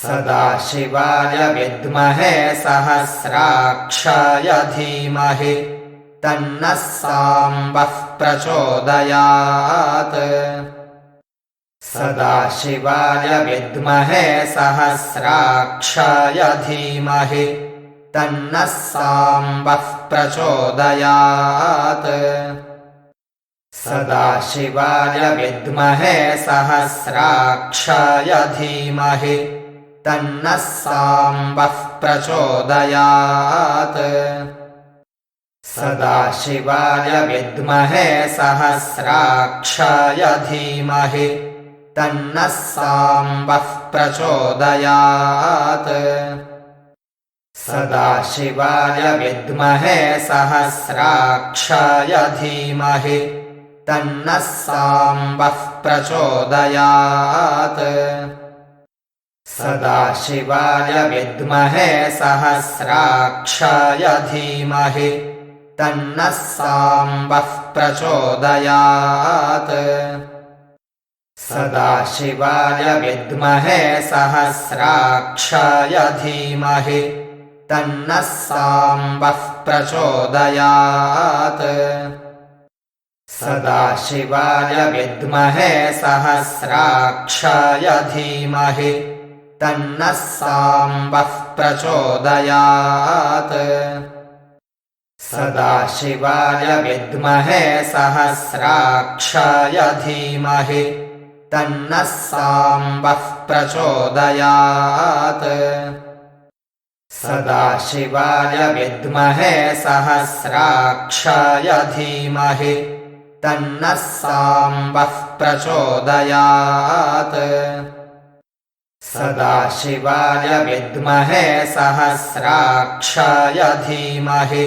सदाशिवाय विद्महे सहस्राक्षाय धीमहि तन्नः साम्बः प्रचोदयात्। सदाशिवाय विद्महे सहस्राक्षाय धीमहि तन्नः साम्बः प्रचोदयात्। सदाशिवाय विद्महे सहस्राक्षाय धीमहि तन्नः साम्बः प्रचोदयात्। सदाशिवाय विद्महे सहस्राक्षाय धीमहि तन्नः साम्बः प्रचोदयात्। सदाशिवाय विद्महे सहस्राक्षाय धीमहि तन्नः साम्बः प्रचोदयात्। सदाशिवाय विद्महे सहस्राक्षाय धीमहि तन्नः साम्बः प्रचोदयात्। सदाशिवाय विद्महे सहस्राक्षाय धीमहि तन्नः साम्बः प्रचोदयात्। सदाशिवाय विद्महे सहस्राक्षाय धीमहि तन्नः साम्बः प्रचोदयात्। सदाशिवाय विद्महे सहस्राक्षाय धीमहि तन्नः साम्बः प्रचोदयात्। सदाशिवाय विद्महे सहस्राक्षाय धीमहि तन्नः साम्बः प्रचोदयात्। सदाशिवाय विद्महे सहस्राक्षाय धीमहि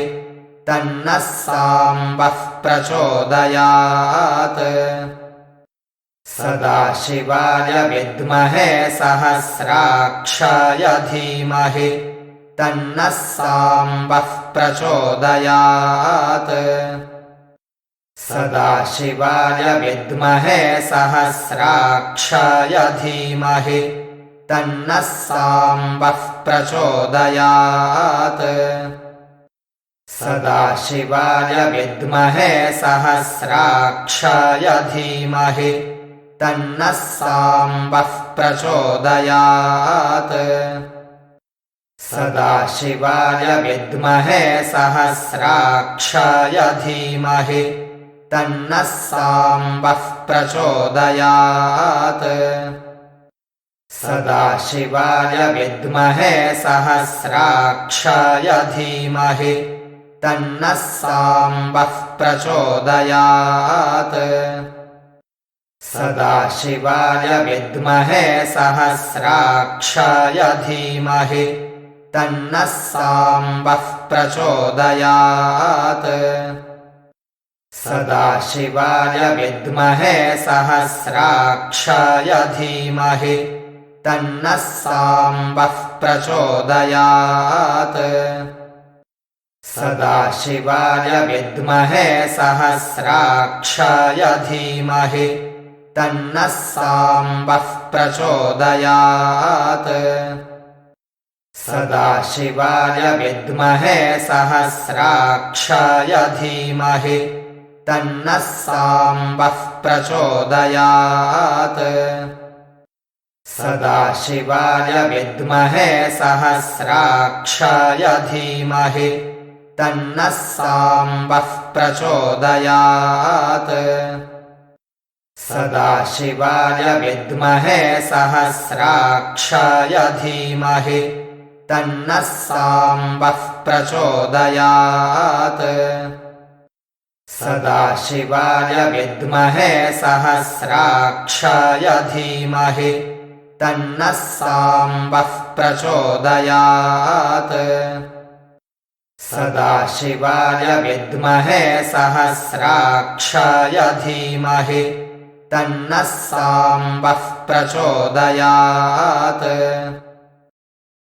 तन्नः साम्बः प्रचोदयात्। सदाशिवाय विद्महे सहस्राक्षाय धीमहि तन्नः साम्बः प्रचोदयात्। सदाशिवाय विद्महे सहस्राक्षाय धीमहि तन्नः साम्बः प्रचोदयात्। सदाशिवाय विद्महे सहस्राक्षाय धीमहि तन्नः साम्बः प्रचोदयात्। सदाशिवाय विद्महे सहस्राक्षाय धीमहि तन्नः साम्बः प्रचोदयात्। सदाशिवाय विद्महे सहस्राक्षाय धीमहि तन्नः साम्बः प्रचोदयात्। सदाशिवाय विद्महे सहस्राक्षाय धीमहि तन्नः साम्बः प्रचोदयात्। सदाशिवाय विद्महे सहस्राक्षाय धीमहि तन्नः साम्बः प्रचोदयात्। सदाशिवाय विद्महे सहस्राक्षाय धीमहि तन्नः साम्बः प्रचोदयात्। सदाशिवाय विद्महे सहस्राक्षाय धीमहि तन्नः साम्बः प्रचोदयात्। सदाशिवाय विद्महे सहस्राक्षाय धीमहि तन्नः साम्बः प्रचोदयात्। सदाशिवाय विद्महे सहस्राक्षाय धीमहि तन्नः साम्बः प्रचोदयात्। सदाशिवाय विद्महे सहस्राक्षाय धीमहि तन्नः साम्बः प्रचोदयात्। सदाशिवाय विद्महे सहस्राक्षाय धीमहि तन्नः साम्बः प्रचोदयात्।